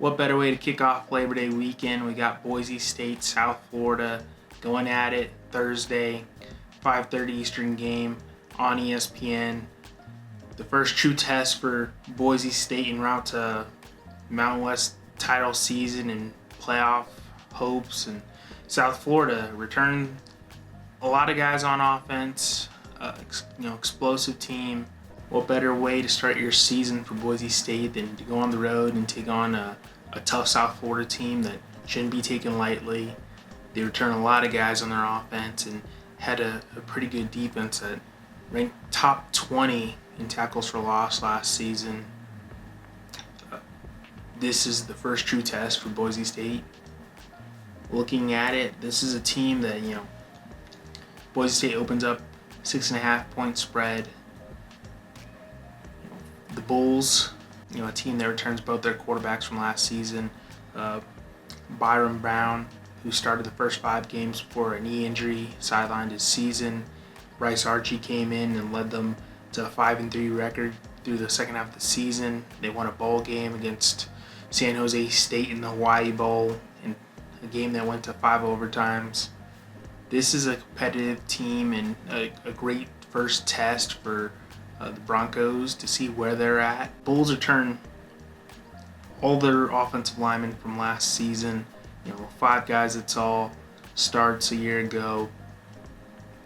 What better way to kick off Labor Day weekend? We got Boise State, South Florida going at it Thursday, 5:30 Eastern game on ESPN. The first true test for Boise State en route to Mountain West title season and playoff hopes. And South Florida return a lot of guys on offense, explosive team. What better way to start your season for Boise State than to go on the road and take on a tough South Florida team that shouldn't be taken lightly. They return a lot of guys on their offense and had a pretty good defense that ranked top 20 in tackles for loss last season. This is the first true test for Boise State. Looking at it, this is a team that, Boise State opens up 6.5 point spread. The Bulls, a team that returns both their quarterbacks from last season. Byron Brown, who started the first 5 games before a knee injury, sidelined his season. Bryce Archie came in and led them to a 5-3 record through the second half of the season. They won a bowl game against San Jose State in the Hawaii Bowl, in a game that went to 5 overtimes. This is a competitive team and a great first test for the Broncos to see where they're at. Bulls return all their offensive linemen from last season. 5 guys that saw starts a year ago,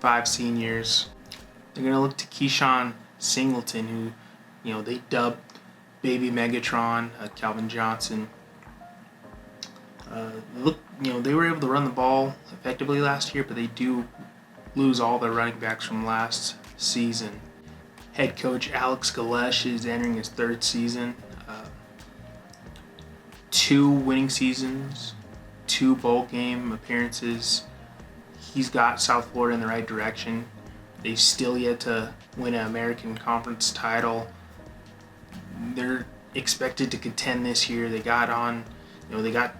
5 seniors. They're going to look to Keyshawn Singleton, who, they dubbed Baby Megatron, Calvin Johnson. They were able to run the ball effectively last year, but they do lose all their running backs from last season. Head coach Alex Galesh is entering his 3rd season. 2 winning seasons, 2 bowl game appearances. He's got South Florida in the right direction. They've still yet to win an American Conference title. They're expected to contend this year. They got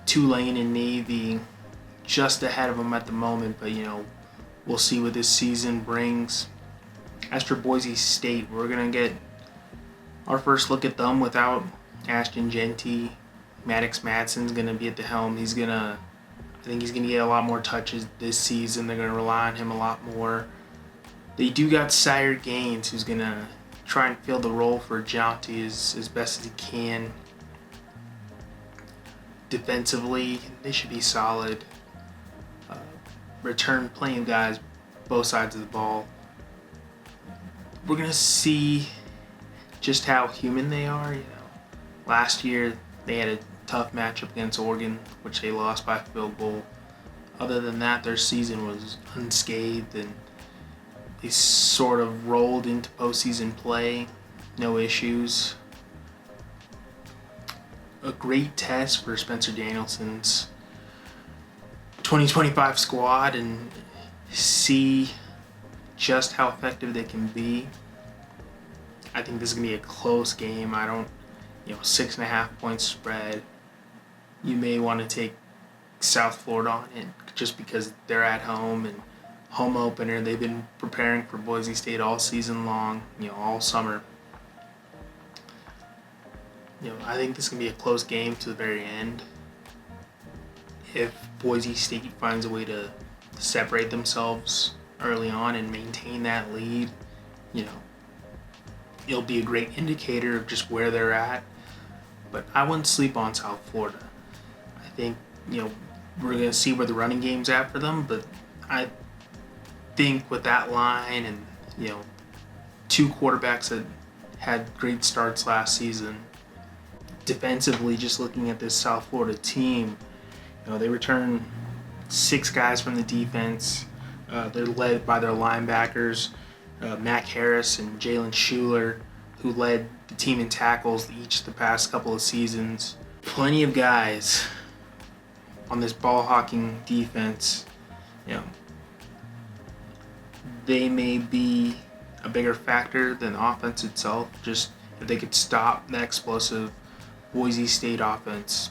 Tulane and Navy just ahead of them at the moment, but we'll see what this season brings. As for Boise State, we're going to get our first look at them without Ashton Jeanty. Maddox Madsen's going to be at the helm. I think he's going to get a lot more touches this season. They're going to rely on him a lot more. They do got Sire Gaines, who's going to try and fill the role for Jeanty as best as he can. Defensively, they should be solid. Return plenty of guys both sides of the ball. We're going to see just how human they are. Last year they had a tough matchup against Oregon, which they lost by a field goal. Other than that, their season was unscathed and they sort of rolled into postseason play. No issues. A great test for Spencer Danielson's 2025 squad and see just how effective they can be. I think this is going to be a close game. 6.5 point spread. You may want to take South Florida on it just because they're at home and home opener. They've been preparing for Boise State all season long, all summer. I think this is going to be a close game to the very end. If Boise State finds a way to separate themselves early on and maintain that lead, it'll be a great indicator of just where they're at. But I wouldn't sleep on South Florida. I think, we're going to see where the running game's at for them, but I think with that line and, 2 quarterbacks that had great starts last season, defensively, just looking at this South Florida team, they return 6 guys from the defense. They're led by their linebackers, Mac Harris and Jalen Schuler, who led the team in tackles each the past couple of seasons. Plenty of guys on this ball-hawking defense. They may be a bigger factor than the offense itself, just if they could stop the explosive Boise State offense.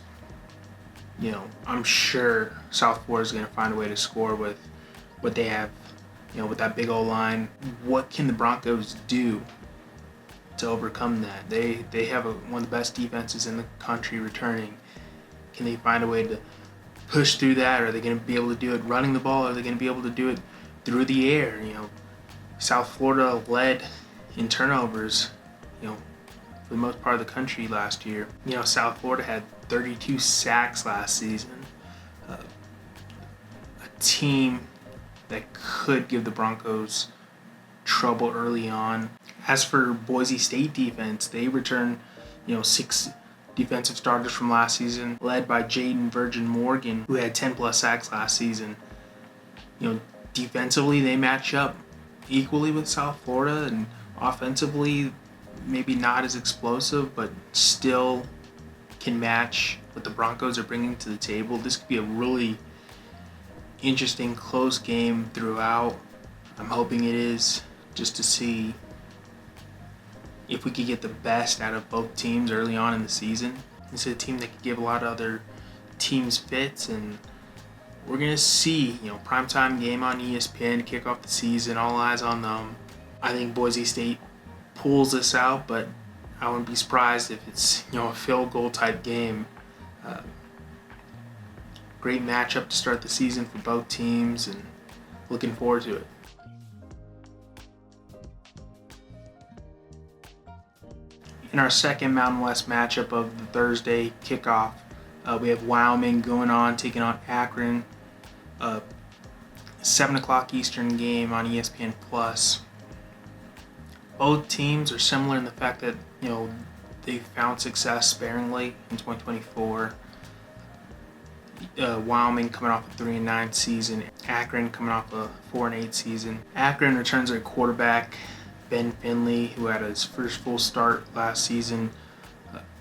I'm sure South Florida is going to find a way to score with what they have, with that big old line. What can the Broncos do to overcome that? They have one of the best defenses in the country returning, Can they find a way to push through that? Are they going to be able to do it running the ball? Are they going to be able to do it through the air? South Florida led in turnovers, for the most part of the country last year. South Florida had 32 sacks last season. A team that could give the Broncos trouble early on. As for Boise State defense, they returned, 6 defensive starters from last season, led by Jaden Virgin Morgan, who had 10 plus sacks last season. Defensively, they match up equally with South Florida, and offensively, maybe not as explosive, but still can match what the Broncos are bringing to the table. This could be a really interesting, close game throughout. I'm hoping it is, just to see if we could get the best out of both teams early on in the season. It's a team that could give a lot of other teams fits, and we're going to see, primetime game on ESPN to kick off the season, all eyes on them. I think Boise State pulls this out, but I wouldn't be surprised if it's, a field goal type game. Great matchup to start the season for both teams, and looking forward to it. In our second Mountain West matchup of the Thursday kickoff, we have Wyoming taking on Akron. 7 o'clock Eastern game on ESPN+. Both teams are similar in the fact that, they found success sparingly in 2024. Wyoming coming off a 3-9 season. Akron coming off a 4-8 season. Akron returns their quarterback, Ben Finley, who had his first full start last season,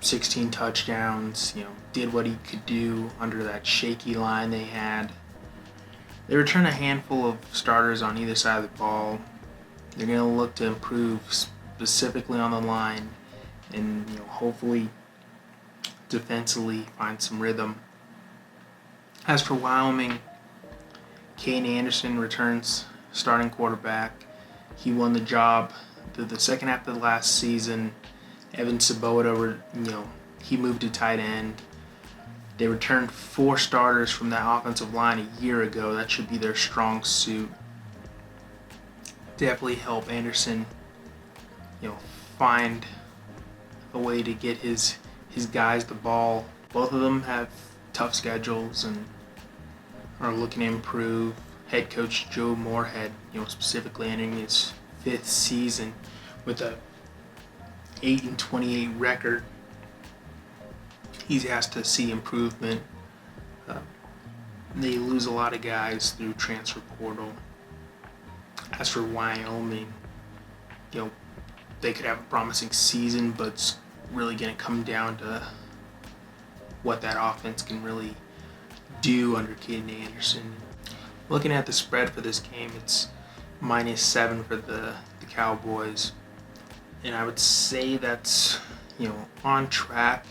16 touchdowns, did what he could do under that shaky line they had. They return a handful of starters on either side of the ball. They're going to look to improve specifically on the line and, hopefully defensively find some rhythm. As for Wyoming, Caden Anderson returns starting quarterback. He won the job through the second half of the last season. Evan Sabota, he moved to tight end. They returned 4 starters from that offensive line a year ago. That should be their strong suit. Definitely help Anderson, find a way to get his guys the ball. Both of them have tough schedules and are looking to improve. Head coach Joe Moorhead, specifically entering his 5th season with a 8-28 record. He has to see improvement. They lose a lot of guys through transfer portal. As for Wyoming, they could have a promising season, but it's really going to come down to what that offense can really do under Caden Anderson. Looking at the spread for this game, it's -7 for the Cowboys. And I would say that's, on track.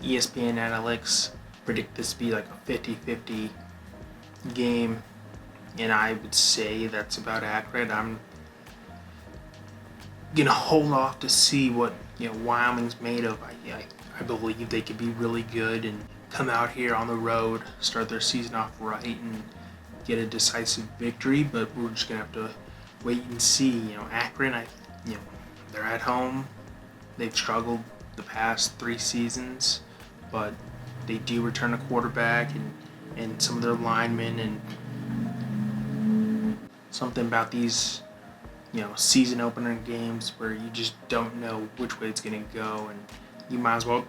ESPN Analytics predict this to be like a 50-50 game. And I would say that's about accurate. I'm going to hold off to see what, Wyoming's made of. I believe they could be really good and come out here on the road, start their season off right, and get a decisive victory, but we're just gonna have to wait and see. Akron, they're at home. They've struggled the past 3 seasons, but they do return a quarterback and some of their linemen, and something about these, season opener games where you just don't know which way it's gonna go, and you might as well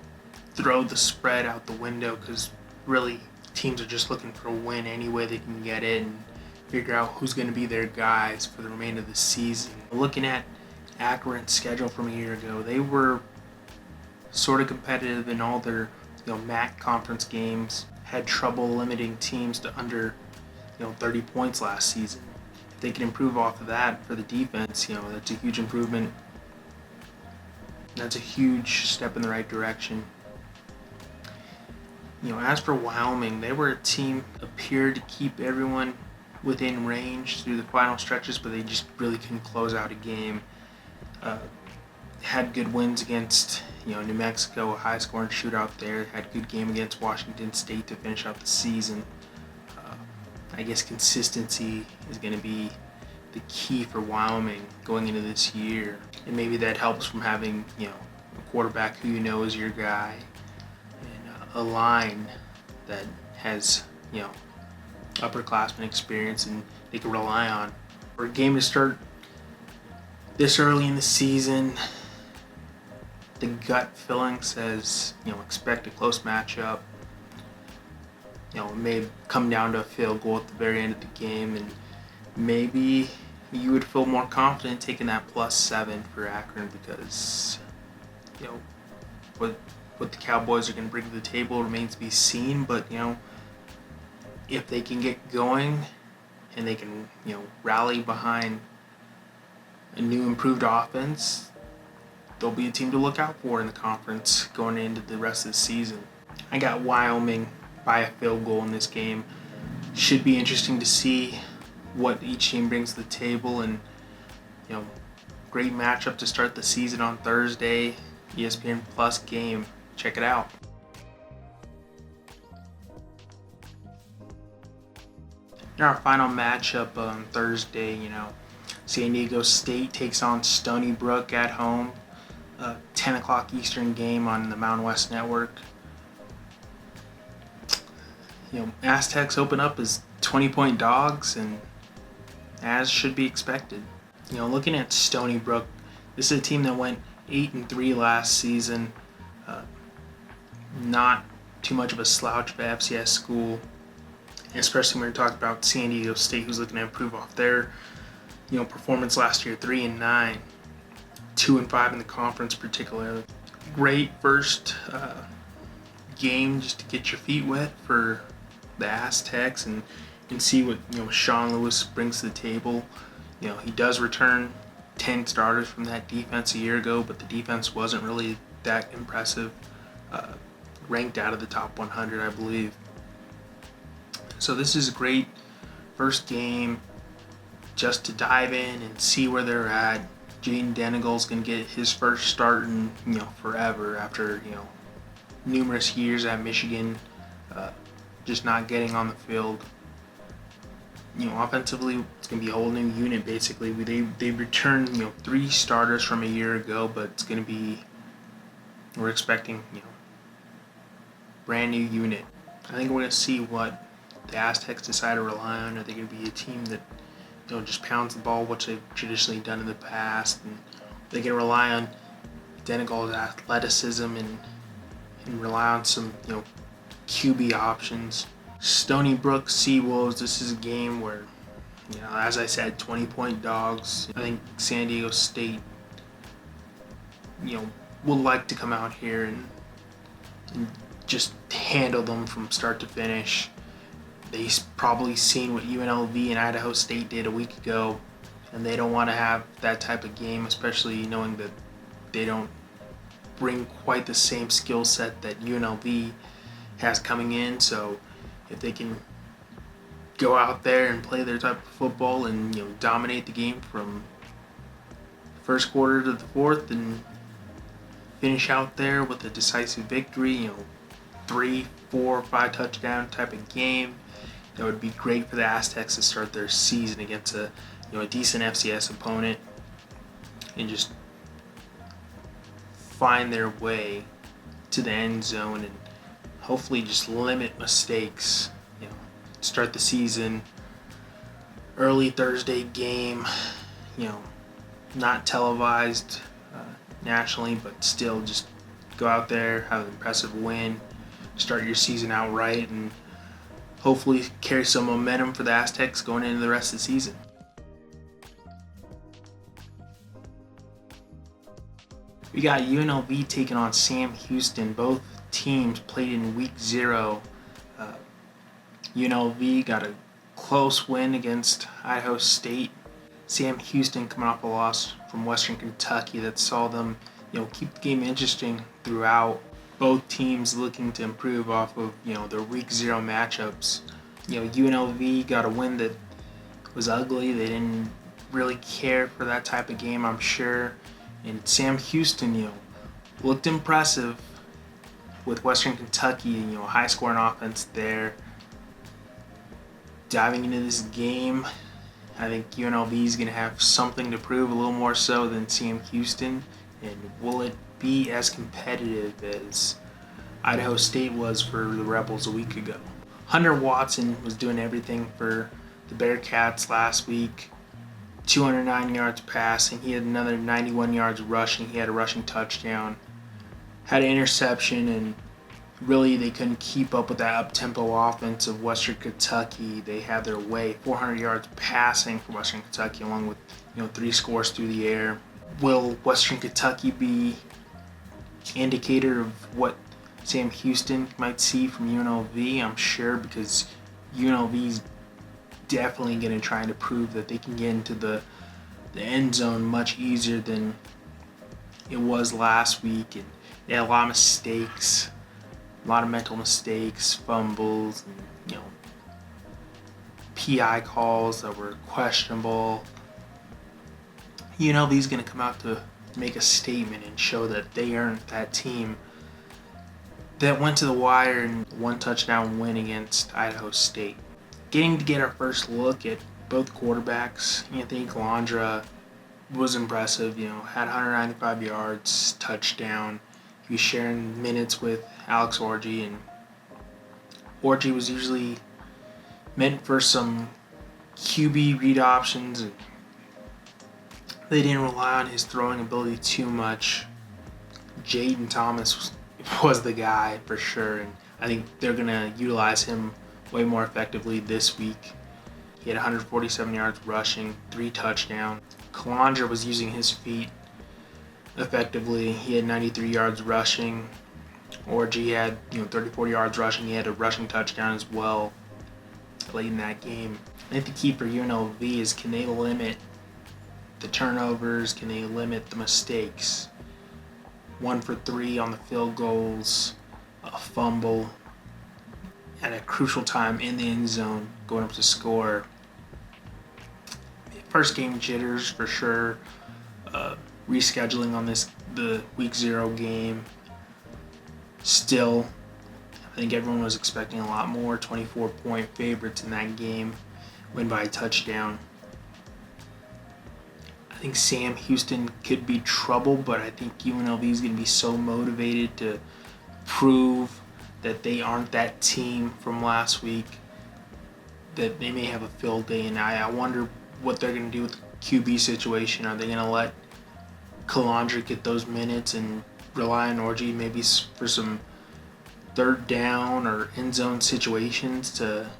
throw the spread out the window because really teams are just looking for a win any way they can get it and figure out who's going to be their guys for the remainder of the season. Looking at Akron's schedule from a year ago, they were sort of competitive in all their MAC conference games, had trouble limiting teams to under 30 points last season. If they can improve off of that for the defense, that's a huge improvement. That's a huge step in the right direction. As for Wyoming, they were a team appeared to keep everyone within range through the final stretches, but they just really couldn't close out a game. had good wins against New Mexico, a high scoring shootout there. Had a good game against Washington State to finish out the season. I guess consistency is going to be the key for Wyoming going into this year, and maybe that helps from having a quarterback who is your guy, and a line that has upperclassmen experience and they can rely on. For a game to start this early in the season, the gut feeling says expect a close matchup. It may come down to a field goal at the very end of the game, and maybe you would feel more confident taking that +7 for Akron because what the Cowboys are going to bring to the table remains to be seen. But if they can get going and they can rally behind a new improved offense, they'll be a team to look out for in the conference going into the rest of the season. I got Wyoming by a field goal in this game. Should be interesting to see what each team brings to the table, and great matchup to start the season on Thursday. ESPN Plus game. Check it out. In our final matchup on Thursday, San Diego State takes on Stony Brook at home. 10 o'clock Eastern game on the Mountain West Network. Aztecs open up as 20-point dogs, and as should be expected. Looking at Stony Brook, this is a team that went 8-3 last season. Not too much of a slouch of an FCS school, especially when we're talking about San Diego State, who's looking to improve off their performance last year. 3-9, 2-5 in the conference, particularly. Great first game just to get your feet wet for the Aztecs and see what Sean Lewis brings to the table. He does return 10 starters from that defense a year ago, but the defense wasn't really that impressive. Ranked out of the top 100, I believe. So this is a great first game just to dive in and see where they're at. Jaden Denigle's going to get his first start in forever after numerous years at Michigan, just not getting on the field. Offensively, it's going to be a whole new unit basically. They returned 3 starters from a year ago, but it's going to be, we're expecting brand new unit. I think we're going to see what the Aztecs decide to rely on. Are they going to be a team that just pounds the ball, which they've traditionally done in the past, and they can rely on Denigle's athleticism and rely on some QB options. Stony Brook Seawolves, this is a game where as I said, 20-point dogs. I think San Diego State would like to come out here and just handle them from start to finish. They've probably seen what UNLV and Idaho State did a week ago, and they don't want to have that type of game, especially knowing that they don't bring quite the same skill set that UNLV has coming in. So if they can go out there and play their type of football and dominate the game from first quarter to the fourth and finish out there with a decisive victory, 3, 4, 5 touchdown type of game, that would be great for the Aztecs to start their season against a decent FCS opponent and just find their way to the end zone and hopefully just limit mistakes. Start the season early Thursday game, not televised nationally, but still just go out there, have an impressive win, start your season out right, and hopefully carry some momentum for the Aztecs going into the rest of the season. We got UNLV taking on Sam Houston. Both teams played in week 0. UNLV got a close win against Idaho State. Sam Houston coming off a loss from Western Kentucky that saw them keep the game interesting throughout. Both teams looking to improve off of their week 0 matchups. UNLV got a win that was ugly. They didn't really care for that type of game, I'm sure, And Sam Houston, looked impressive with Western Kentucky, high scoring offense there. Diving into this game, I think UNLV is going to have something to prove, a little more so than Sam Houston. And will it be as competitive as Idaho State was for the Rebels a week ago? Hunter Watson was doing everything for the Bearcats last week. 209 yards passing. He had another 91 yards rushing. He had a rushing touchdown. Had an interception, and really they couldn't keep up with that up-tempo offense of Western Kentucky. They had their way. 400 yards passing for Western Kentucky, along with 3 scores through the air. Will Western Kentucky be indicator of what Sam Houston might see from UNLV? I'm sure, because UNLV's definitely going to try to prove that they can get into the end zone much easier than it was last week. And they had a lot of mistakes, a lot of mental mistakes, fumbles, and, PI calls that were questionable. UNLV's going to come out to make a statement and show that they aren't that team that went to the wire and 1 touchdown win against Idaho State. Getting to get our first look at both quarterbacks. Anthony Calandra was impressive, had 195 yards, touchdown. He was sharing minutes with Alex Orji, and Orji was usually meant for some QB read options, and they didn't rely on his throwing ability too much. Jaden Thomas was the guy for sure, and I think they're going to utilize him way more effectively this week. He had 147 yards rushing, 3 touchdowns. Calandra was using his feet effectively. He had 93 yards rushing. Orji had 34 yards rushing. He had a rushing touchdown as well late in that game. I think the key for UNLV is, can they limit the turnovers? Can they limit the mistakes? 1 for 3 on the field goals, a fumble at a crucial time in the end zone, going up to score. First game jitters for sure. Rescheduling on the week 0 game. Still, I think everyone was expecting a lot more. 24-point favorites in that game, win by a touchdown. I think Sam Houston could be trouble, but I think UNLV is going to be so motivated to prove that they aren't that team from last week that they may have a field day. And I wonder what they're going to do with the QB situation. Are they going to let Calandra get those minutes and rely on Orji maybe for some third down or end zone situations to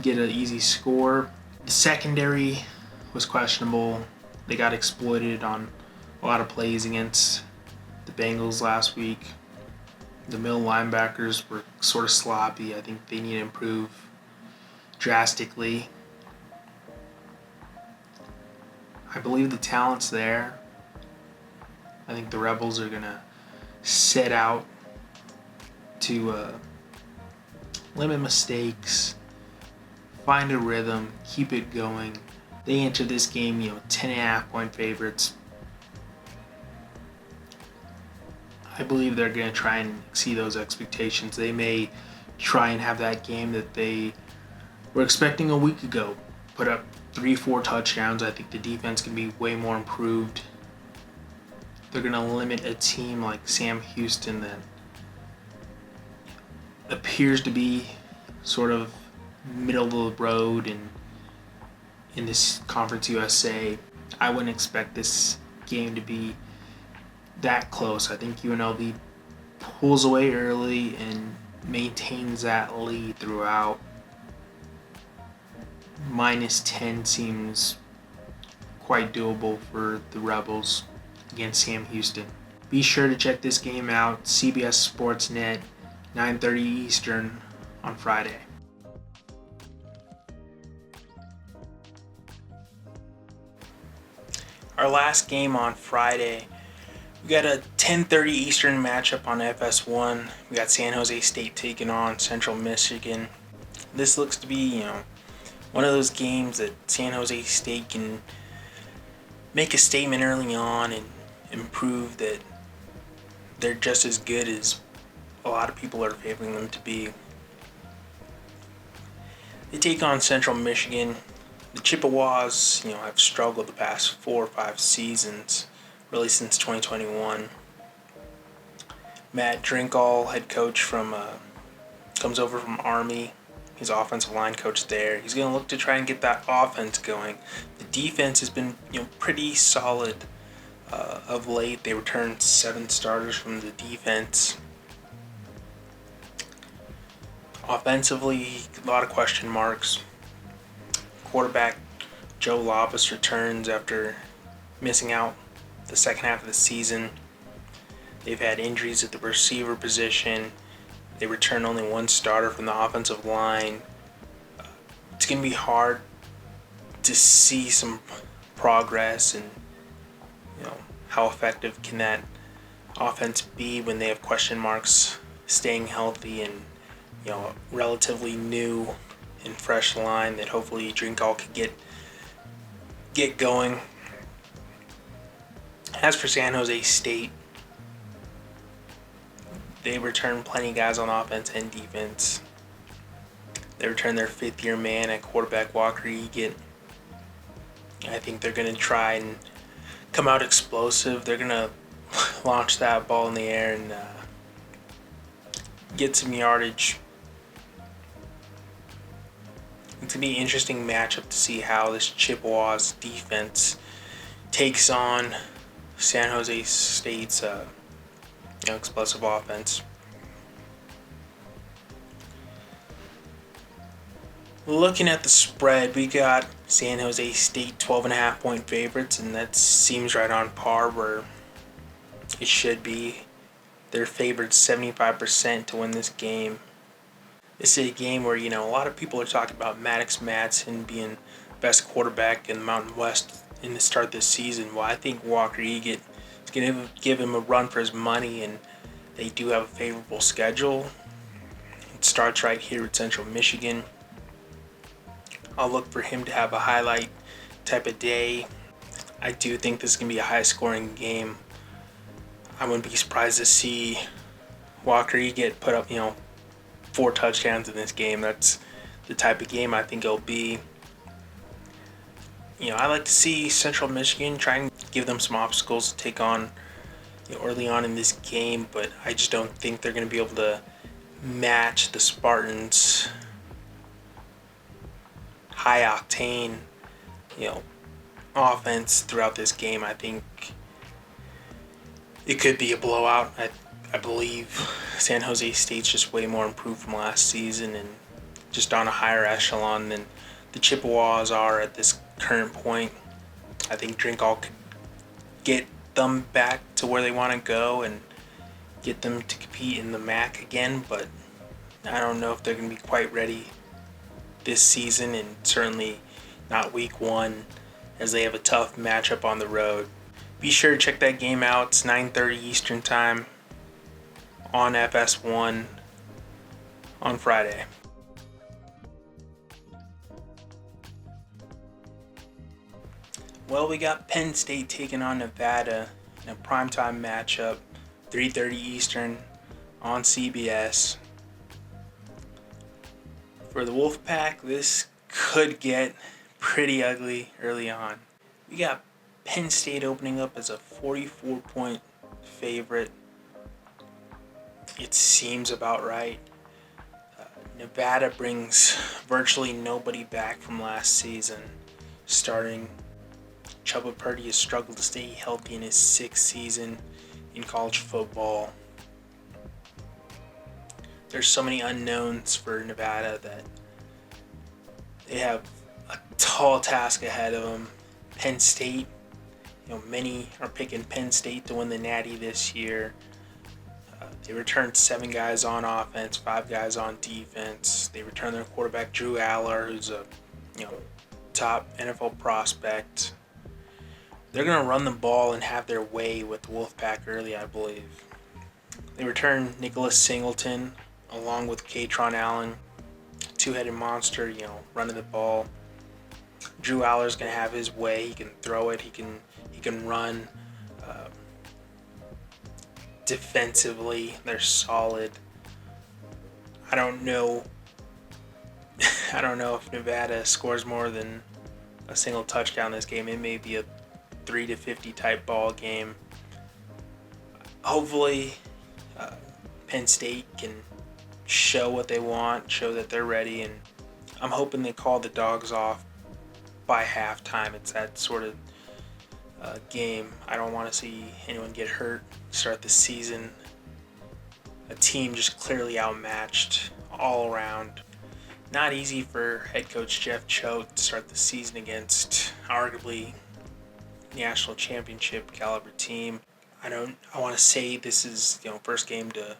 get an easy score? The secondary was questionable. They got exploited on a lot of plays against the Bengals last week. The middle linebackers were sort of sloppy. I think they need to improve drastically. I believe the talent's there. I think the Rebels are going to set out to limit mistakes, find a rhythm, keep it going. They enter this game, 10.5-point favorites. I believe they're going to try and exceed those expectations. They may try and have that game that they were expecting a week ago. Put up 3-4 touchdowns. I think the defense can be way more improved. They're going to limit a team like Sam Houston that appears to be sort of middle of the road in this Conference USA. I wouldn't expect this game to be that close. I think UNLV pulls away early and maintains that lead throughout. -10 seems quite doable for the Rebels against Sam Houston. Be sure to check this game out, CBS Sports Net, 9:30 Eastern on Friday. Our last game on Friday, we got a 10:30 Eastern matchup on FS1. We got San Jose State taking on Central Michigan. This looks to be, one of those games that San Jose State can make a statement early on and and prove that they're just as good as a lot of people are favoring them to be. They take on Central Michigan. The Chippewas, have struggled the past 4 or 5 seasons, really since 2021. Matt Drinkall, head coach comes over from Army. He's offensive line coach there. He's going to look to try and get that offense going. The defense has been, pretty solid of late. They returned 7 starters from the defense. Offensively, a lot of question marks. Quarterback Joe Labas returns after missing out the second half of the season. They've had injuries at the receiver position. They return only 1 starter from the offensive line. It's going to be hard to see some progress, and how effective can that offense be when they have question marks, staying healthy, and a relatively new and fresh line that hopefully Drinkall could get going. As for San Jose State, they return plenty of guys on offense and defense. They return their 5th-year man at quarterback, Walker Egan. I think they're going to try and come out explosive. They're going to launch that ball in the air and get some yardage. It's going to be an interesting matchup to see how this Chippewas defense takes on San Jose State's explosive offense. Looking at the spread, we got San Jose State 12.5 point favorites, and that seems right on par where it should be. They're favored 75% to win this game. This is a game where, a lot of people are talking about Maddox Madsen being best quarterback in the Mountain West in the start this season. Well, I think Walker Egan is going to give him a run for his money, and they do have a favorable schedule. It starts right here with Central Michigan. I'll look for him to have a highlight type of day. I do think this is going to be a high-scoring game. I wouldn't be surprised to see Walker Egan put up, 4 touchdowns in this game. That's the type of game I think it'll be. I like to see Central Michigan try and give them some obstacles to take on early on in this game, but I just don't think they're going to be able to match the Spartans' high-octane, offense throughout this game. I think it could be a blowout. I believe San Jose State's just way more improved from last season and just on a higher echelon than the Chippewas are at this current point. I think Drinkall could get them back to where they want to go and get them to compete in the MAC again, but I don't know if they're going to be quite ready this season, and certainly not week 1 as they have a tough matchup on the road. Be sure to check that game out. It's 9:30 Eastern Time on FS1 on Friday. Well, we got Penn State taking on Nevada in a primetime matchup, 3:30 Eastern on CBS. For the Wolfpack, this could get pretty ugly early on. We got Penn State opening up as a 44-point favorite. It seems about right. Nevada brings virtually nobody back from last season. Starting Chubba Purdy has struggled to stay healthy in his 6th season in college football. There's so many unknowns for Nevada that they have a tall task ahead of them. Penn State, many are picking Penn State to win the Natty this year. They returned 7 guys on offense, 5 guys on defense. They returned their quarterback Drew Aller, who's a top NFL prospect. They're going to run the ball and have their way with the Wolfpack early, I believe. They return Nicholas Singleton along with Katron Allen, two-headed monster, running the ball. Drew Aller's going to have his way. He can throw it. He can run. Defensively, they're solid. I don't know. I don't know if Nevada scores more than a single touchdown this game. It may be a 3-50 type ball game. Hopefully, Penn State can show what they want, show that they're ready, and I'm hoping they call the dogs off by halftime. It's that sort of game. I don't want to see anyone get hurt start the season. A team just clearly outmatched all around. Not easy for head coach Jeff Choate to start the season against arguably national championship caliber team. I want to say this is first game to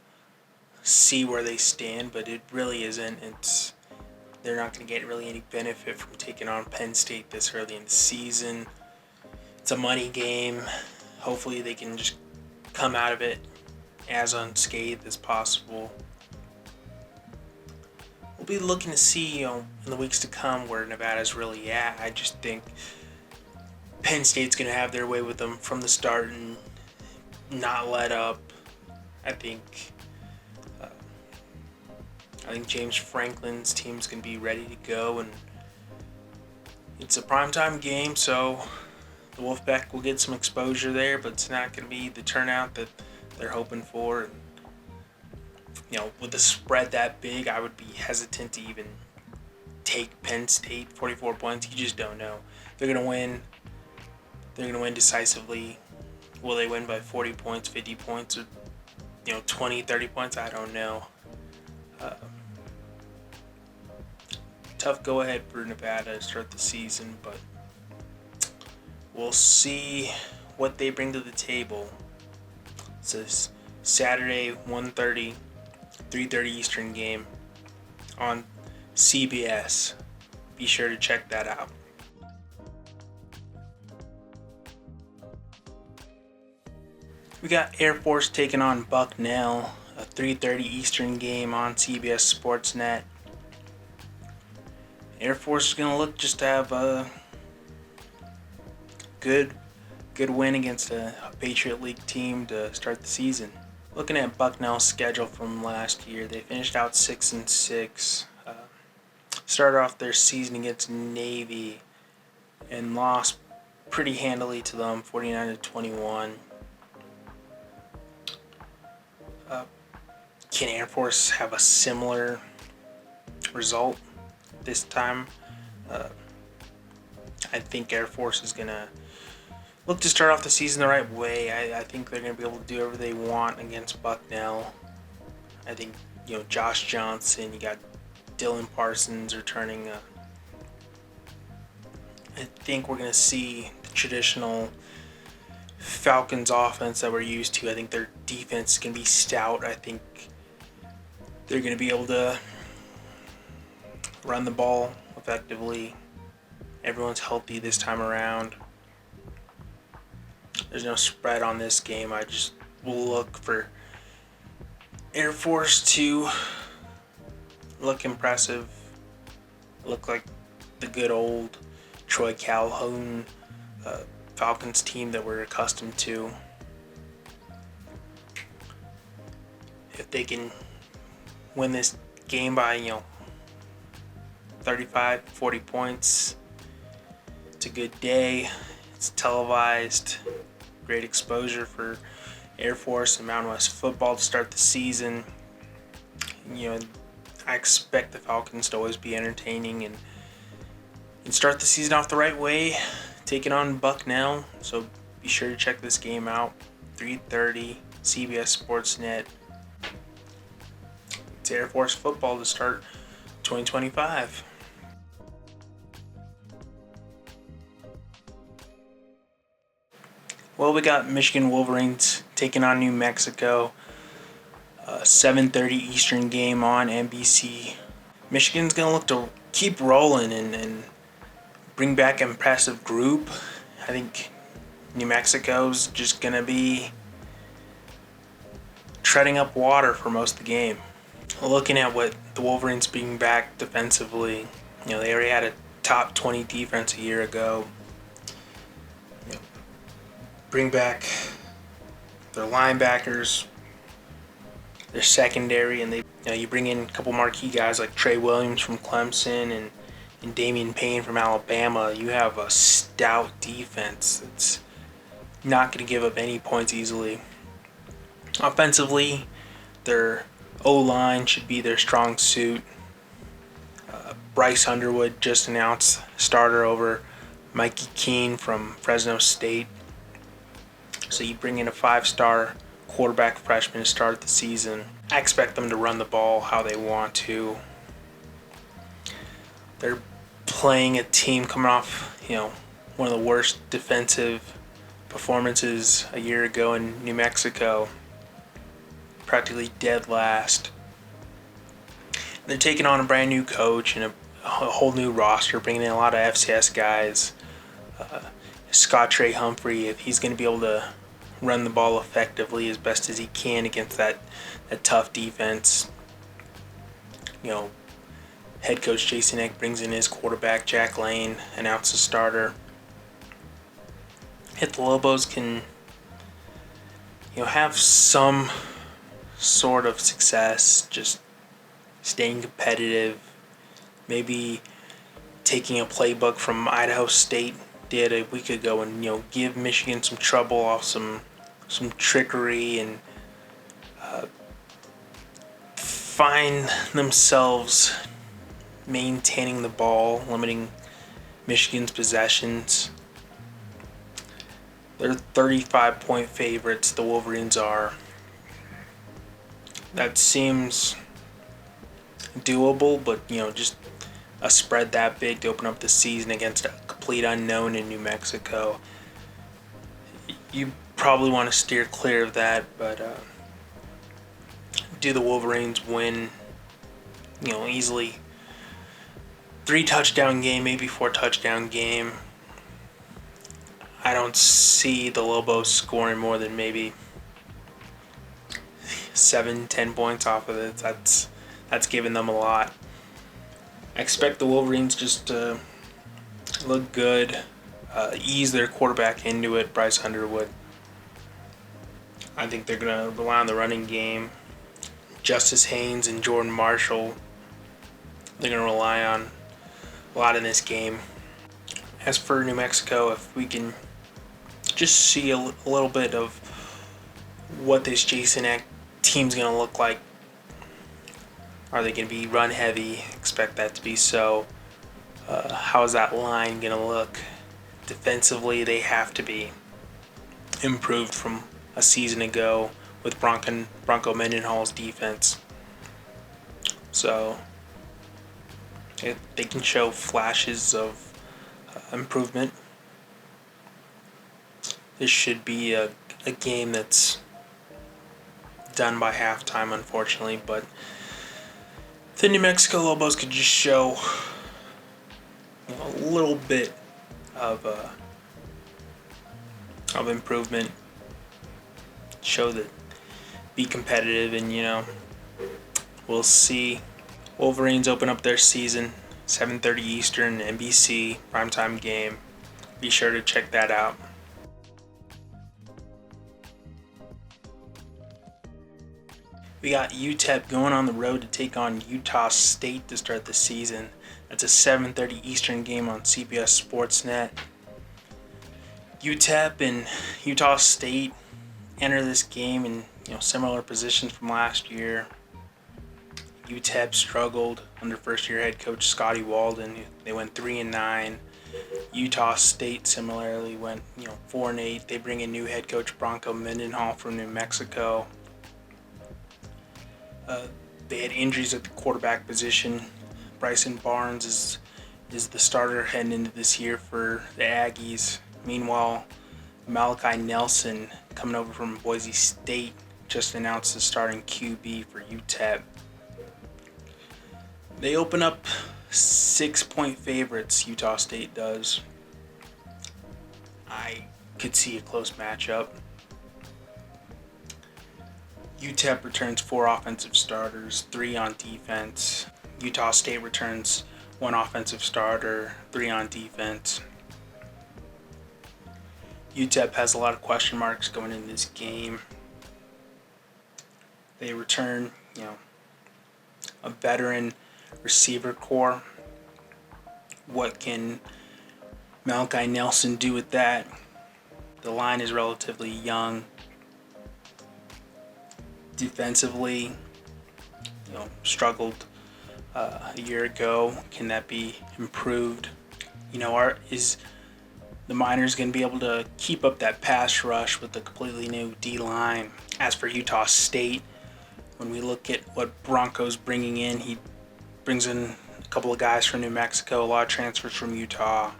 see where they stand, but it really isn't. They're not going to get really any benefit from taking on Penn State this early in the season. It's a money game. Hopefully they can just come out of it as unscathed as possible. We'll be looking to see, in the weeks to come where Nevada's really at. I just think Penn State's going to have their way with them from the start and not let up. I think James Franklin's team's going to be ready to go, and it's a primetime game, so the Wolfpack will get some exposure there, but it's not going to be the turnout that they're hoping for. And, with a spread that big, I would be hesitant to even take Penn State 44 points. You just don't know. They're going to win. They're going to win decisively. Will they win by 40 points, 50 points, or 20, 30 points? I don't know. Tough go ahead for Nevada to start the season, but we'll see what they bring to the table. It's a Saturday 1:30, 3:30 Eastern game on CBS. Be sure to check that out. We got Air Force taking on Bucknell, a 3:30 Eastern game on CBS Sportsnet. Air Force is going to look just to have a good win against a Patriot League team to start the season. Looking at Bucknell's schedule from last year, they finished out 6-6. Started off their season against Navy and lost pretty handily to them, 49-21. Can Air Force have a similar result this time? I think Air Force is going to look to start off the season the right way. I think they're going to be able to do whatever they want against Bucknell. I think, Josh Johnson, you got Dylan Parsons returning. I think we're going to see the traditional Falcons offense that we're used to. I think their defense is going to be stout. I think they're going to be able to run the ball effectively. Everyone's healthy this time around. There's no spread on this game. I just will look for Air Force to look impressive, look like the good old Troy Calhoun Falcons team that we're accustomed to. If they can win this game by 35, 40 points, it's a good day. It's televised. Great exposure for Air Force and Mountain West football to start the season. I expect the Falcons to always be entertaining and start the season off the right way, taking on Bucknell. So be sure to check this game out. 3:30, CBS Sportsnet. It's Air Force football to start 2025. Well, we got Michigan Wolverines taking on New Mexico. 7:30 Eastern game on NBC. Michigan's going to look to keep rolling and bring back an impressive group. I think New Mexico's just going to be treading up water for most of the game. Looking at what the Wolverines bring back defensively, they already had a top 20 defense a year ago. Bring back their linebackers, their secondary, and you bring in a couple marquee guys like Trey Williams from Clemson and Damian Payne from Alabama. You have a stout defense that's not going to give up any points easily. Offensively, their O-line should be their strong suit. Bryce Underwood just announced starter over Mikey Keene from Fresno State. So you bring in a 5-star quarterback freshman to start the season. I expect them to run the ball how they want to. They're playing a team coming off, one of the worst defensive performances a year ago in New Mexico. Practically dead last. They're taking on a brand new coach and a whole new roster, bringing in a lot of FCS guys. Scott Trey Humphrey, if he's going to be able to run the ball effectively as best as he can against that tough defense. Head coach Jason Eck brings in his quarterback, Jack Lane, announced the starter. If the Lobos can, have some sort of success, just staying competitive, maybe taking a playbook from Idaho State did a week ago and give Michigan some trouble off some trickery and find themselves maintaining the ball, limiting Michigan's possessions. They're 35-point favorites, the Wolverines are. That seems doable, but just a spread that big to open up the season against a complete unknown in New Mexico, you probably want to steer clear of that. But do the Wolverines win easily? 3-touchdown game, maybe 4-touchdown game. I don't see the Lobos scoring more than maybe 7-10 points off of it. That's giving them a lot. I expect the Wolverines just to look good, ease their quarterback into it, Bryce Underwood. I think they're going to rely on the running game. Justice Haynes and Jordan Marshall, they're going to rely on a lot in this game. As for New Mexico, if we can just see a little bit of what this Jason Eck team's going to look like. Are they going to be run heavy? Expect that to be so. How is that line going to look? Defensively, they have to be improved from a season ago with Bronco Mendenhall's defense. So if they can show flashes of improvement, this should be a game that's done by halftime, unfortunately. But the New Mexico Lobos could just show a little bit of improvement, show that be competitive, and we'll see. Wolverines open up their season 7:30 Eastern, NBC primetime game. Be sure to check that out. We got Utep going on the road to take on Utah State to start the season. That's a 7:30 Eastern game on CBS Sportsnet. Utep and Utah State enter this game in similar positions from last year. Utep struggled under first-year head coach Scotty Walden. They went 3-9. Utah State similarly went 4-8. They bring in new head coach Bronco Mendenhall from New Mexico. They had injuries at the quarterback position. Bryson Barnes is the starter heading into this year for the Aggies. Meanwhile, Malachi Nelson, coming over from Boise State, just announced the starting QB for UTEP. They open up 6-point favorites, Utah State does. I could see a close matchup. UTEP returns 4 offensive starters, 3 on defense. Utah State returns 1 offensive starter, 3 on defense. UTEP has a lot of question marks going into this game. They return, a veteran receiver core. What can Malachi Nelson do with that? The line is relatively young. Defensively, struggled a year ago. Can that be improved? Is the Miners going to be able to keep up that pass rush with a completely new D-line? As for Utah State, when we look at what Bronco's bringing in, he brings in a couple of guys from New Mexico, a lot of transfers from Utah.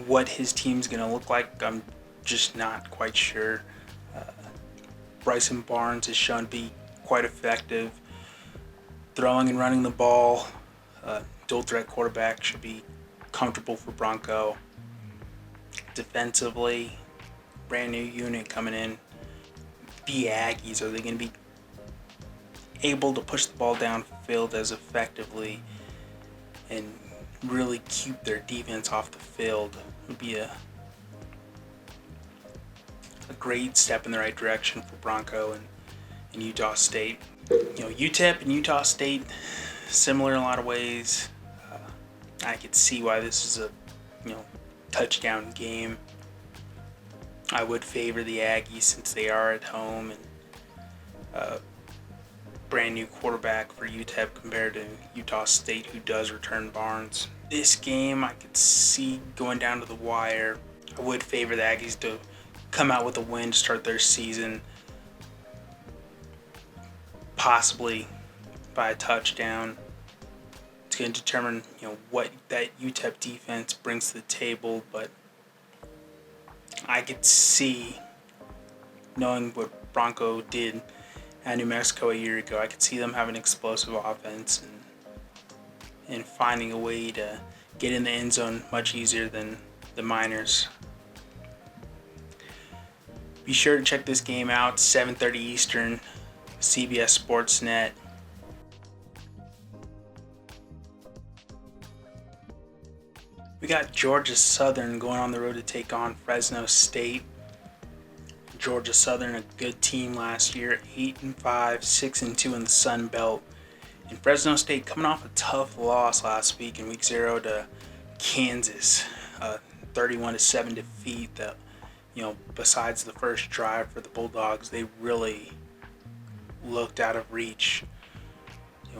What his team's going to look like, I'm just not quite sure. Bryson Barnes has shown to be quite effective throwing and running the ball. Dual threat quarterback should be comfortable for Bronco. Defensively, brand new unit coming in. The Aggies, are they going to be able to push the ball downfield as effectively and really keep their defense off the field? Would be a great step in the right direction for Bronco and Utah State. UTEP and Utah State, similar in a lot of ways. I could see why this is a touchdown game. I would favor the Aggies since they are at home, and brand new quarterback for UTEP compared to Utah State, who does return Barnes. This game I could see going down to the wire. I would favor the Aggies to come out with a win to start their season, possibly by a touchdown. It's going to determine what that UTEP defense brings to the table, but I could see, knowing what Bronco did at New Mexico a year ago, I could see them having an explosive offense and finding a way to get in the end zone much easier than the Miners. Be sure to check this game out, 7:30 Eastern, CBS Sportsnet. We got Georgia Southern going on the road to take on Fresno State. Georgia Southern, a good team last year, 8-5, 6-2 in the Sun Belt. And Fresno State coming off a tough loss last week in Week 0 to Kansas, 31-7 defeat. That, besides the first drive for the Bulldogs, they really looked out of reach.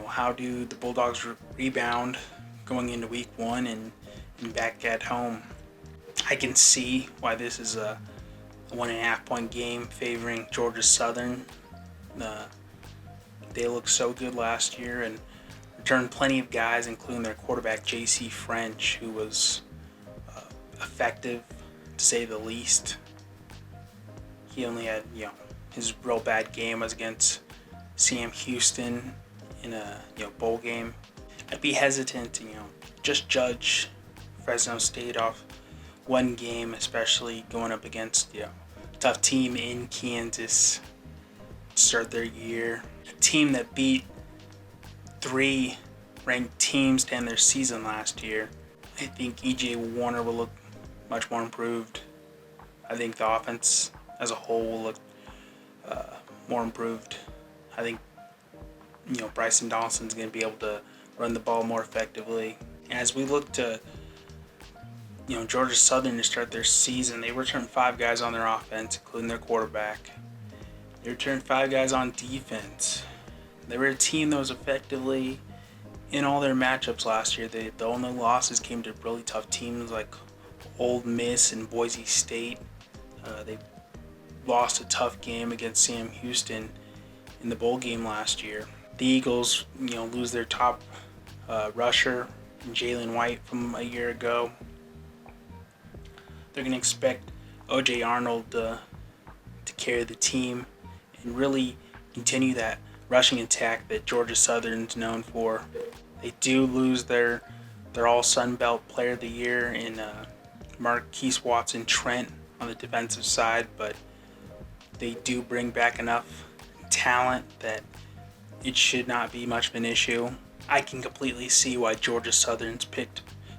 How do the Bulldogs rebound going into Week 1 and back at home? I can see why this is a 1.5 point game favoring Georgia Southern. They looked so good last year and returned plenty of guys, including their quarterback J.C. French, who was effective to say the least. He only had, his real bad game was against Sam Houston in a bowl game. I'd be hesitant to just judge Fresno State off one game, especially going up against a tough team in Kansas to start their year. A team that beat 3 ranked teams to end their season last year. I think E.J. Warner will look much more improved. I think the offense as a whole will look more improved. I think Bryson Donaldson's going to be able to run the ball more effectively. As we look to Georgia Southern to start their season, they returned 5 guys on their offense, including their quarterback. They returned 5 guys on defense. They were a team that was effectively in all their matchups last year. The only losses came to really tough teams like Ole Miss and Boise State. They lost a tough game against Sam Houston in the bowl game last year. The Eagles, lose their top rusher, Jalen White, from a year ago. They're going to expect O.J. Arnold to carry the team and really continue that rushing attack that Georgia Southern's known for. They do lose their all Sun Belt Player of the Year in Marquise Watson-Trent on the defensive side, but they do bring back enough talent that it should not be much of an issue. I can completely see why Georgia Southern's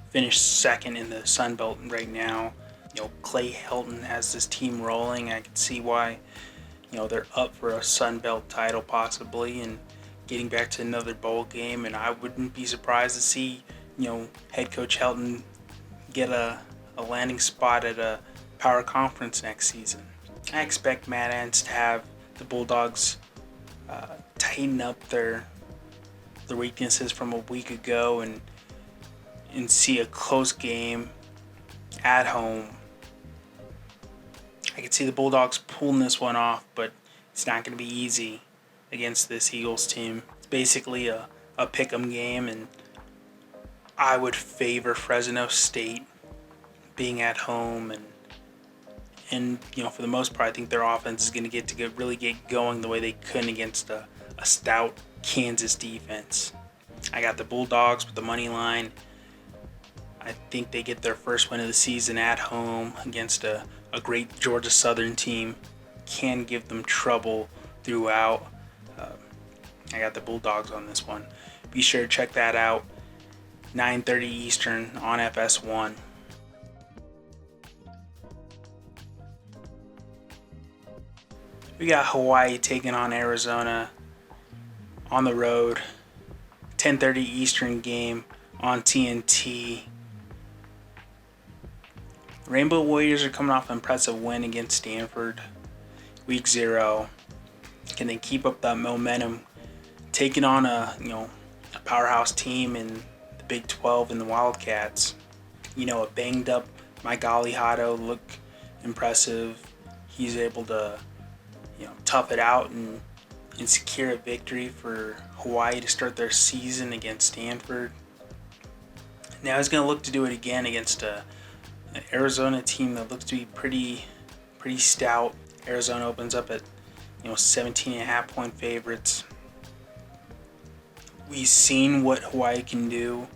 finished second in the Sun Belt right now. Clay Helton has this team rolling. I can see why, they're up for a Sun Belt title possibly and getting back to another bowl game. And I wouldn't be surprised to see, head coach Helton get a landing spot at a power conference next season. I expect Matt Entz to have the Bulldogs tighten up their weaknesses from a week ago and see a close game at home. I could see the Bulldogs pulling this one off, but it's not going to be easy against this Eagles team. It's basically a pick'em game, and I would favor Fresno State being at home, and for the most part, I think their offense is going to really get going the way they couldn't against a stout Kansas defense. I got the Bulldogs with the money line. I think they get their first win of the season at home against a great Georgia Southern team. Can give them trouble throughout. I got the Bulldogs on this one. Be sure to check that out. 9:30 Eastern on FS1. We got Hawaii taking on Arizona on the road. 10:30 Eastern game on TNT. Rainbow Warriors are coming off an impressive win against Stanford, week 0. Can they keep up that momentum, taking on a powerhouse team in the Big 12 and the Wildcats? A banged up Mike Alihado look impressive. He's able to tough it out and secure a victory for Hawaii to start their season against Stanford. Now he's going to look to do it again against an Arizona team that looks to be pretty stout. Arizona opens up at 17.5-point favorites. We've seen what Hawaii can do.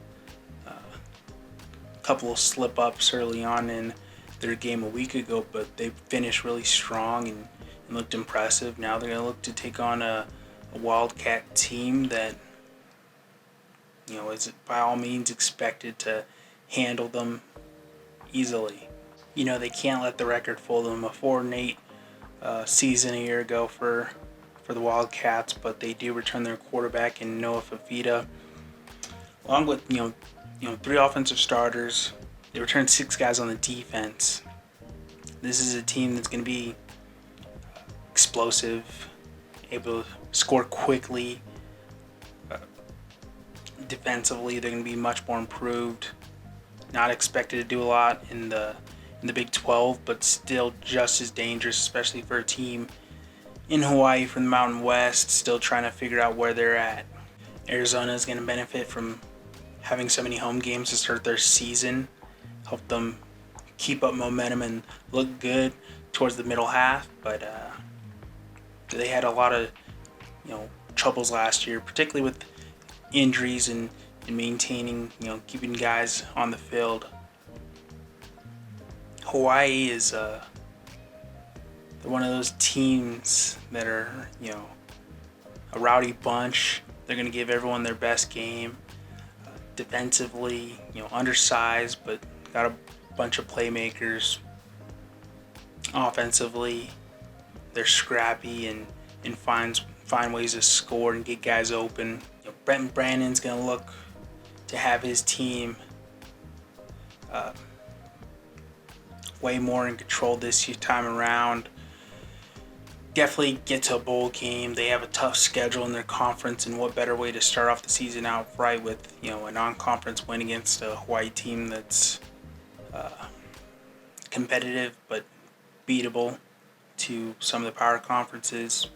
A couple of slip-ups early on in their game a week ago, but they finished really strong and looked impressive. Now they're going to look to take on a Wildcat team that is by all means expected to handle them easily. They can't let the record fool them. A 4-8 season a year ago for the Wildcats, but they do return their quarterback in Noah Fafita, along with 3 offensive starters. They return 6 guys on the defense. This is a team that's going to be explosive, able to score quickly. Defensively, they're going to be much more improved. Not expected to do a lot in the Big 12, but still just as dangerous, especially for a team in Hawaii from the Mountain West, still trying to figure out where they're at. Arizona is going to benefit from having so many home games to start their season, help them keep up momentum and look good towards the middle half, but they had a lot of troubles last year, particularly with injuries and maintaining, keeping guys on the field. Hawaii is they're one of those teams that are, a rowdy bunch. They're going to give everyone their best game. Defensively, undersized, but got a bunch of playmakers. Offensively, they're scrappy and find ways to score and get guys open. Brent Brandon's going to look to have his team way more in control this time around. Definitely get to a bowl game. They have a tough schedule in their conference, and what better way to start off the season out right with a non-conference win against a Hawaii team that's competitive but beatable to some of the power conferences.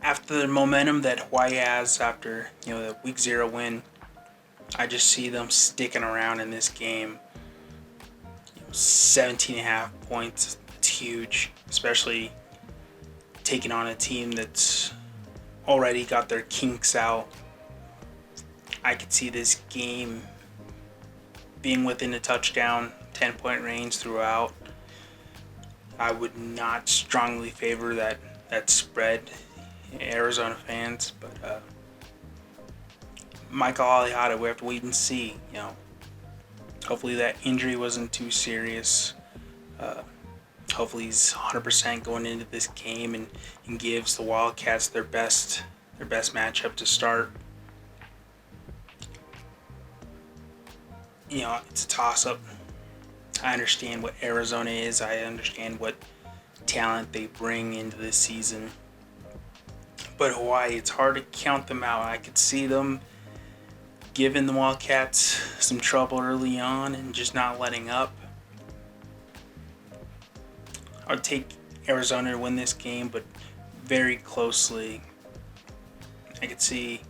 After the momentum that Hawaii has after the week 0 win, I just see them sticking around in this game. 17.5 points, it's huge, especially taking on a team that's already got their kinks out. I could see this game being within a touchdown, 10-point range throughout. I would not strongly favor that spread, Arizona fans, but Michael Alihado, we have to wait and see. Hopefully that injury wasn't too serious. Hopefully he's 100% going into this game and gives the Wildcats their best matchup to start. It's a toss-up. I understand what Arizona is. I understand what talent they bring into this season. But Hawaii, it's hard to count them out. I could see them giving the Wildcats some trouble early on and just not letting up. I would take Arizona to win this game, but very closely. I could see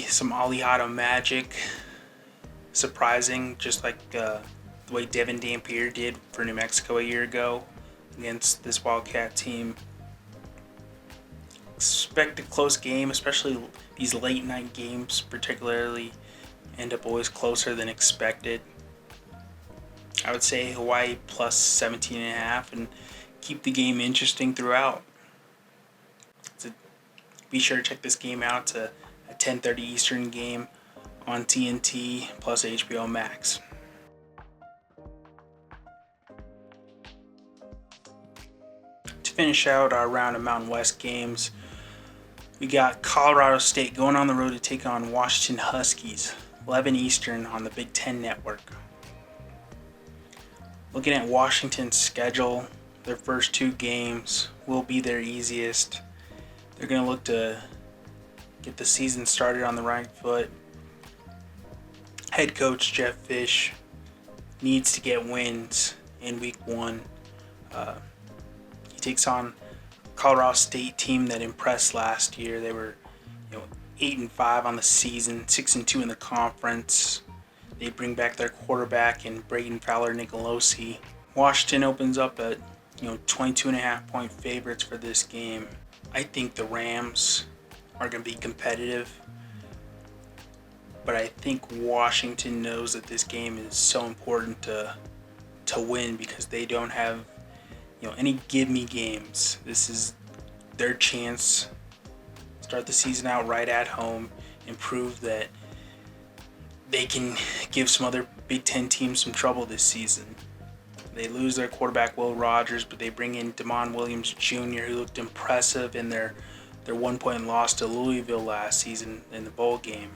some Alihado magic surprising, just like the way Devin Dampier did for New Mexico a year ago against this Wildcat team. Expect a close game, especially these late night games particularly end up always closer than expected. I would say Hawaii plus 17.5 and keep the game interesting throughout. So be sure to check this game out. It's a 10:30 Eastern game on TNT plus HBO Max. To finish out our round of Mountain West games, we got Colorado State going on the road to take on Washington Huskies, 11 Eastern on the Big Ten Network. Looking at Washington's schedule, their first two games will be their easiest. They're going to look to get the season started on the right foot. Head coach Jeff Fish needs to get wins in week one. He takes on Colorado State team that impressed last year. They were 8-5 on the season, 6-2 in the conference. They bring back their quarterback in Braden Fowler-Nicolosi. Washington opens up at 22.5 point favorites for this game. I think the Rams are going to be competitive, but I think Washington knows that this game is so important to win because they don't have any give-me games. This is their chance to start the season out right at home and prove that they can give some other Big Ten teams some trouble this season. They lose their quarterback Will Rogers, but they bring in Damon Williams Jr., who looked impressive in their 1-point loss to Louisville last season in the bowl game.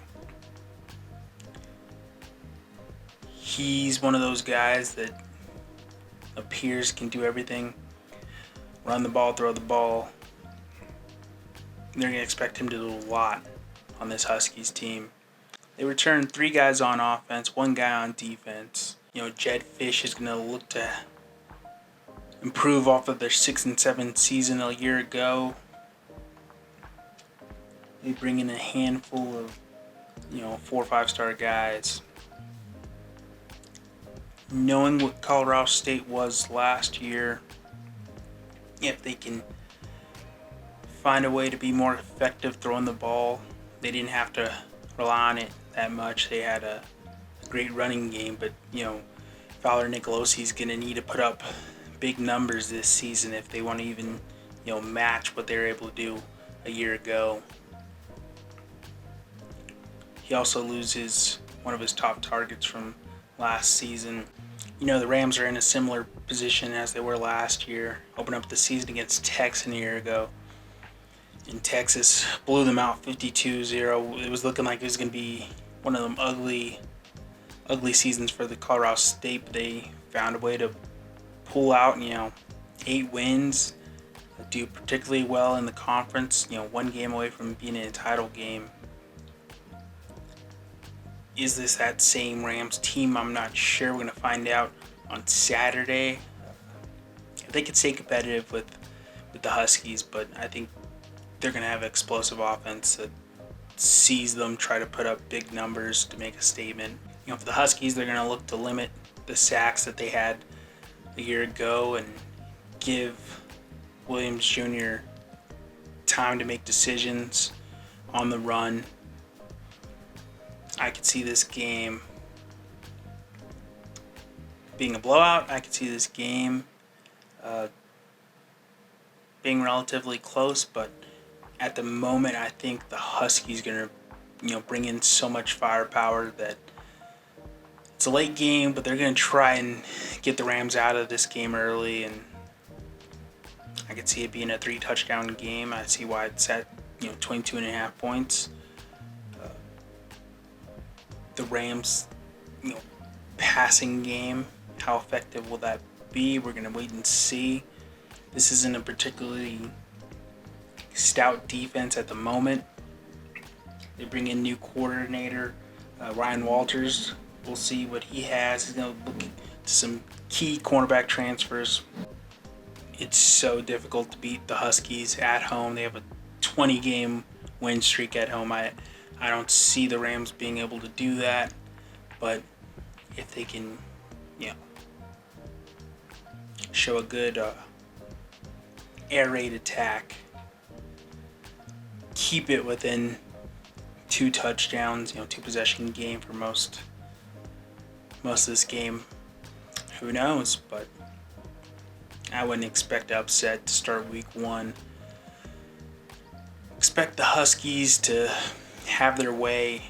He's one of those guys that appears can do everything. Run the ball, throw the ball. They're going to expect him to do a lot on this Huskies team. They return 3 guys on offense, 1 guy on defense. Jed Fish is going to look to improve off of their 6-7 season a year ago. They bring in a handful of 4 or 5-star guys. Knowing what Colorado State was last year, if they can find a way to be more effective throwing the ball, they didn't have to rely on it that much. They had a great running game, but Fowler-Nicolosi is going to need to put up big numbers this season if they want to even match what they were able to do a year ago. He also loses one of his top targets from last season. The Rams are in a similar position as they were last year. Opened up the season against Texas a year ago. And Texas blew them out 52-0. It was looking like it was going to be one of them ugly seasons for the Colorado State, but they found a way to pull out, 8 wins. Do particularly well in the conference, 1 game away from being in a title game. Is this that same Rams team? I'm not sure. We're going to find out on Saturday. They could stay competitive with the Huskies, but I think they're going to have explosive offense that sees them try to put up big numbers to make a statement. For the Huskies, they're going to look to limit the sacks that they had a year ago and give Williams Jr. time to make decisions on the run. I could see this game being a blowout. I could see this game being relatively close, but at the moment, I think the Huskies going to, bring in so much firepower that It's a late game, but they're going to try and get the Rams out of this game early, and I could see it being a 3-touchdown game. I see why it's at 22.5 points. The Rams, passing game, how effective will that be? We're going to wait and see. This isn't a particularly stout defense at the moment. They bring in new coordinator, Ryan Walters. We'll see what he has. He's going to look at some key cornerback transfers. It's so difficult to beat the Huskies at home. They have a 20-game win streak at home. I don't see the Rams being able to do that, but if they can, show a good air raid attack, keep it within 2 touchdowns, 2-possession game for most of this game, who knows? But I wouldn't expect upset to start week 1. Expect the Huskies to have their way.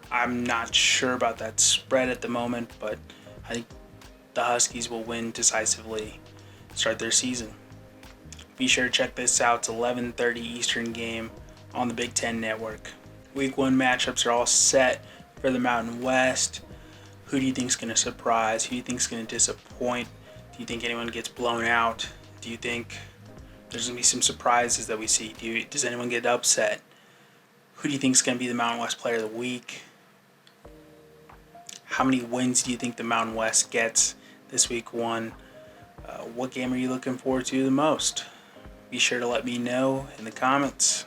I'm not sure about that spread at the moment, but I think the Huskies will win decisively, start their season. Be sure to check this out. It's 11:30 Eastern game on the Big Ten Network. Week 1 matchups are all set for the Mountain West. Who do you think is going to surprise? Who do you think is going to disappoint? Do you think anyone gets blown out? Do you think there's going to be some surprises that we see? Does anyone get upset? Who do you think is going to be the Mountain West Player of the Week? How many wins do you think the Mountain West gets this week 1? What game are you looking forward to the most? Be sure to let me know in the comments.